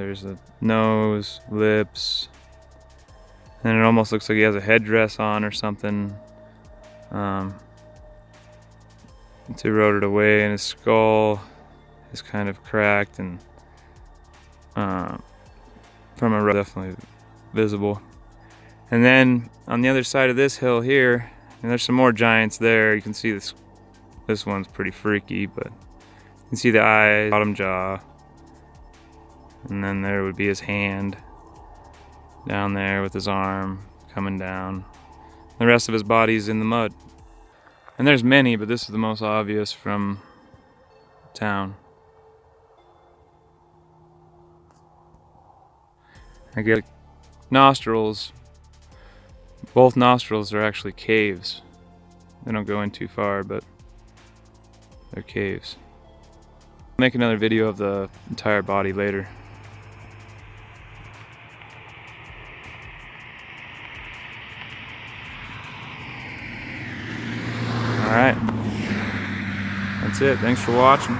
There's a nose, lips, and it almost looks like he has a headdress on or something. It's eroded away, and his skull is kind of cracked, and from a definitely visible. And then on the other side of this hill here, and there's some more giants there. You can see this one's pretty freaky, but you can see the eye, bottom jaw, and then there would be his hand down there with his arm coming down. The rest of his body's in the mud. And there's many, but this is the most obvious from town. I get nostrils. Both nostrils are actually caves. They don't go in too far, but they're caves. I'll make another video of the entire body later. Alright, that's it. Thanks for watching.